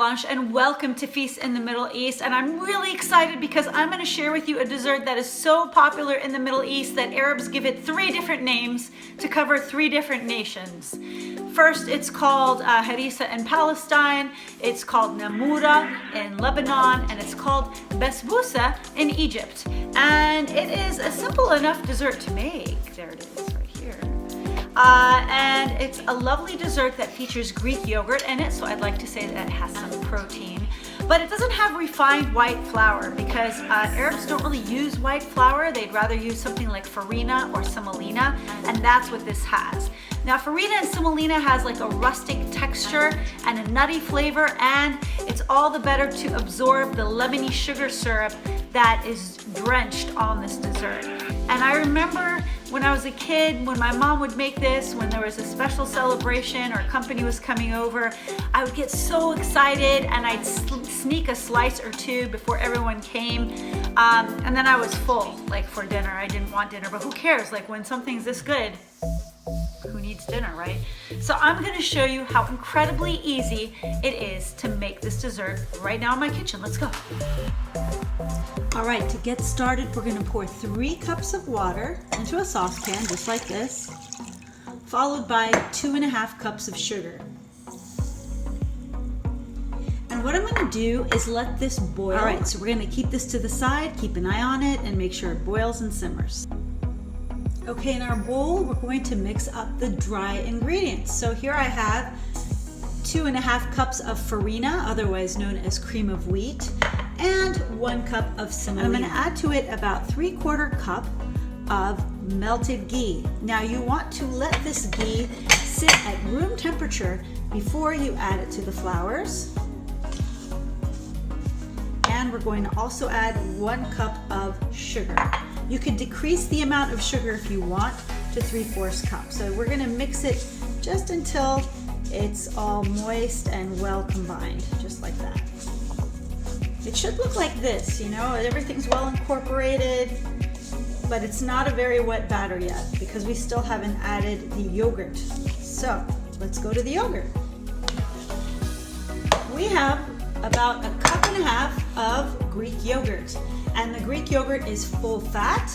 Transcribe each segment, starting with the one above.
Blanche and welcome to Feast in the Middle East. And I'm really excited because I'm going to share with you a dessert that is so popular in the Middle East that Arabs give it 3 different names to cover 3 different nations. First, it's called Harisseh in Palestine, it's called Namoura in Lebanon, and it's called Basbousa in Egypt. And it is a simple enough dessert to make. There it is right here. And it's a lovely dessert that features Greek yogurt in it, so I'd like to say that it has some protein. But it doesn't have refined white flour because Arabs don't really use white flour. They'd rather use something like farina or semolina, and that's what this has. Now, farina and semolina has like a rustic texture and a nutty flavor, and it's all the better to absorb the lemony sugar syrup that is drenched on this dessert. And I remember when I was a kid, when my mom would make this, when there was a special celebration or a company was coming over, I would get so excited and I'd sneak a slice or 2 before everyone came. And then I was full, like for dinner. I didn't want dinner, but who cares? Like when something's this good, who needs dinner, right? So I'm gonna show you how incredibly easy it is to make this dessert right now in my kitchen. Let's go. All right, to get started, we're gonna pour 3 cups of water into a saucepan, just like this, followed by 2.5 cups of sugar. And what I'm gonna do is let this boil. All right, so we're gonna keep this to the side, keep an eye on it, and make sure it boils and simmers. Okay, in our bowl, we're going to mix up the dry ingredients. So here I have 2.5 cups of farina, otherwise known as cream of wheat, and 1 cup of semolina. I'm going to add to it about 3/4 cup of melted ghee. Now you want to let this ghee sit at room temperature before you add it to the flours. And we're going to also add 1 cup of sugar. You could decrease the amount of sugar if you want to 3/4 cup. So we're going to mix it just until it's all moist and well combined, just like that. It should look like this, you know, everything's well incorporated, but it's not a very wet batter yet because we still haven't added the yogurt. So let's go to the yogurt. We have about 1.5 cups of Greek yogurt, and the Greek yogurt is full fat,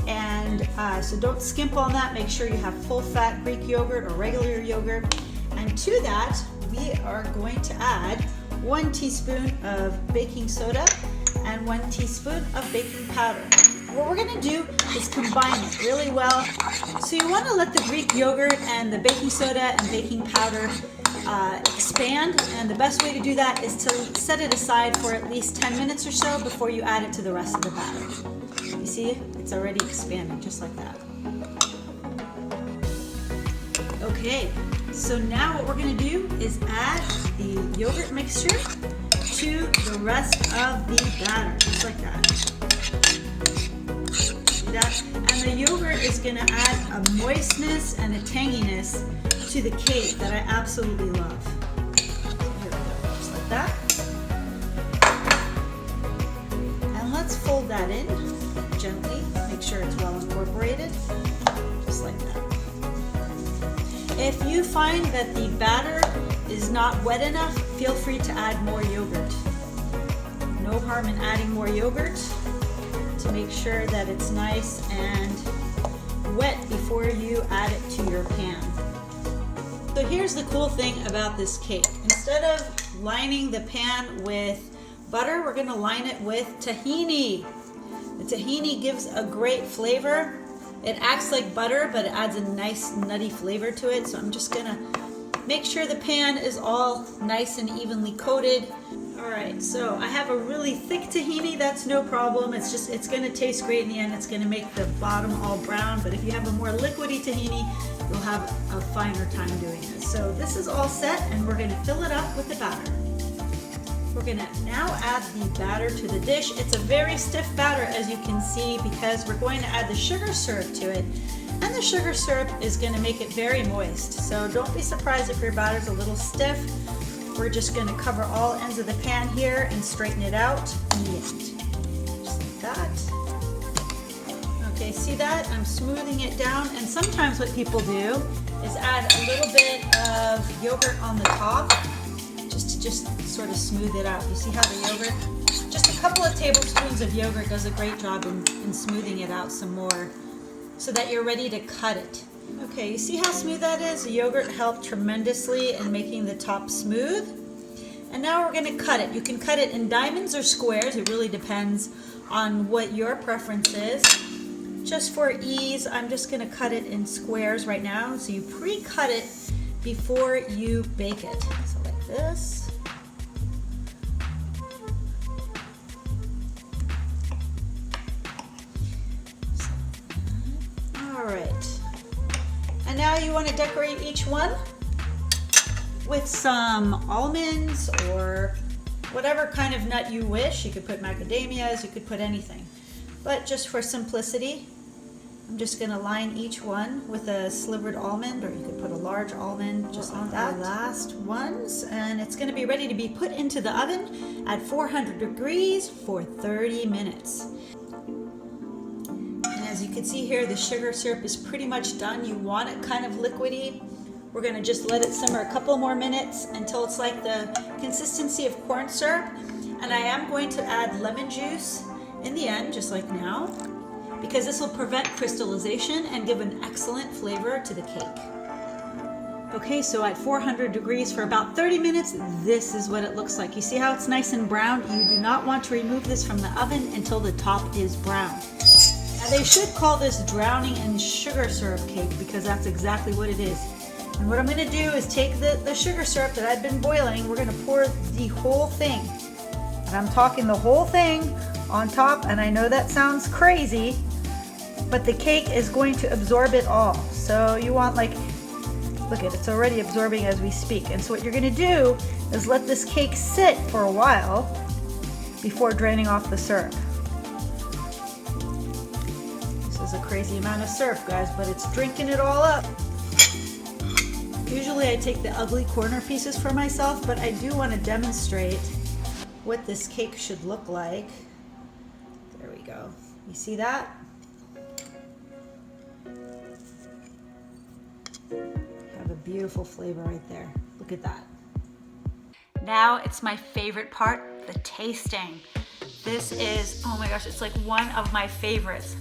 and so don't skimp on that. Make sure you have full fat Greek yogurt or regular yogurt. And to that, we are going to add 1 teaspoon of baking soda and 1 teaspoon of baking powder. What we're going to do is combine it really well. So you want to let the Greek yogurt and the baking soda and baking powder expand, and the best way to do that is to set it aside for at least 10 minutes or so before you add it to the rest of the batter. You see, it's already expanding just like that. Okay, so now what we're going to do is add the yogurt mixture to the rest of the batter, just like that. See that? And the yogurt is going to add a moistness and a tanginess to the cake that I absolutely love. So here we go, just like that. And let's fold that in gently, make sure it's well incorporated, just like that. If you find that the batter is not wet enough, feel free to add more yogurt. No harm in adding more yogurt to make sure that it's nice and wet before you add it to your pan. So here's the cool thing about this cake. Instead of lining the pan with butter, we're going to line it with tahini. The tahini gives a great flavor. It acts like butter, but it adds a nice nutty flavor to it. So I'm just gonna make sure the pan is all nice and evenly coated. All right, so I have a really thick tahini, that's no problem. It's gonna taste great in the end. It's gonna make the bottom all brown, but if you have a more liquidy tahini, you'll have a finer time doing this. So this is all set, and we're gonna fill it up with the batter. We're gonna now add the batter to the dish. It's a very stiff batter, as you can see, because we're going to add the sugar syrup to it. And the sugar syrup is gonna make it very moist. So don't be surprised if your batter's a little stiff. We're just gonna cover all ends of the pan here and straighten it out in the end. Just like that. Okay, see that? I'm smoothing it down. And sometimes what people do is add a little bit of yogurt on the top, just to just sort of smooth it out. You see how the yogurt, just a couple of tablespoons of yogurt does a great job in smoothing it out some more so that you're ready to cut it. Okay, you see how smooth that is? The yogurt helped tremendously in making the top smooth. And now we're gonna cut it. You can cut it in diamonds or squares. It really depends on what your preference is. Just for ease, I'm just gonna cut it in squares right now. So you pre-cut it before you bake it. So like this. All right. And now you want to decorate each one with some almonds or whatever kind of nut you wish. You could put macadamias, you could put anything. But just for simplicity, I'm just going to line each one with a slivered almond, or you could put a large almond just like that. The last ones, and it's going to be ready to be put into the oven at 400 degrees for 30 minutes. And as you can see here, the sugar syrup is pretty much done. You want it kind of liquidy. We're going to just let it simmer a couple more minutes until it's like the consistency of corn syrup. And I am going to add lemon juice in the end, just like now, because this will prevent crystallization and give an excellent flavor to the cake. Okay, so at 400 degrees for about 30 minutes, this is what it looks like. You see how it's nice and brown? You do not want to remove this from the oven until the top is brown. Now they should call this drowning in sugar syrup cake, because that's exactly what it is. And what I'm going to do is take the sugar syrup that I've been boiling, we're going to pour the whole thing. And I'm talking the whole thing on top, and I know that sounds crazy, but the cake is going to absorb it all. So you want, like, look at it, it's already absorbing as we speak. And so what you're going to do is let this cake sit for a while before draining off the syrup. This is a crazy amount of syrup, guys, but it's drinking it all up. Usually I take the ugly corner pieces for myself, but I do want to demonstrate what this cake should look like. There we go. You see that? Have a beautiful flavor right there. Look at that. Now it's my favorite part, the tasting. This is, oh my gosh, it's like one of my favorites.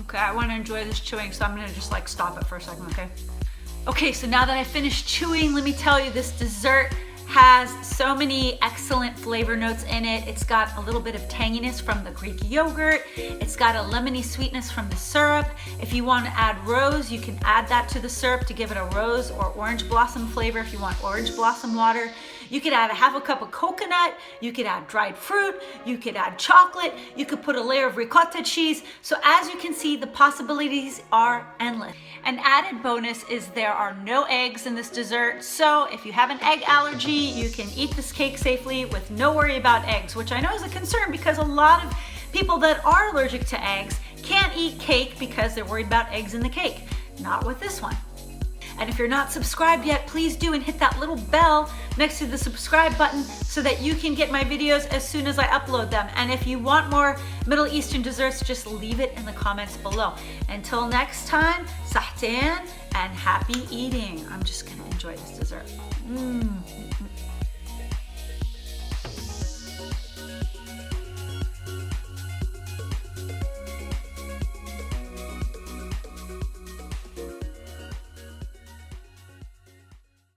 Okay, I want to enjoy this chewing, so I'm going to just like stop it for a second, okay? Okay, so now that I finished chewing, let me tell you, this dessert has so many excellent flavor notes in it. It's got a little bit of tanginess from the Greek yogurt. It's got a lemony sweetness from the syrup. If you want to add rose, you can add that to the syrup to give it a rose or orange blossom flavor if you want orange blossom water. You could add a half a cup of coconut, you could add dried fruit, you could add chocolate, you could put a layer of ricotta cheese. So as you can see, the possibilities are endless. An added bonus is there are no eggs in this dessert, so if you have an egg allergy, you can eat this cake safely with no worry about eggs, which I know is a concern because a lot of people that are allergic to eggs can't eat cake because they're worried about eggs in the cake. Not with this one. And if you're not subscribed yet, please do and hit that little bell next to the subscribe button so that you can get my videos as soon as I upload them. And if you want more Middle Eastern desserts, just leave it in the comments below. Until next time, sahtan and happy eating. I'm just gonna enjoy this dessert.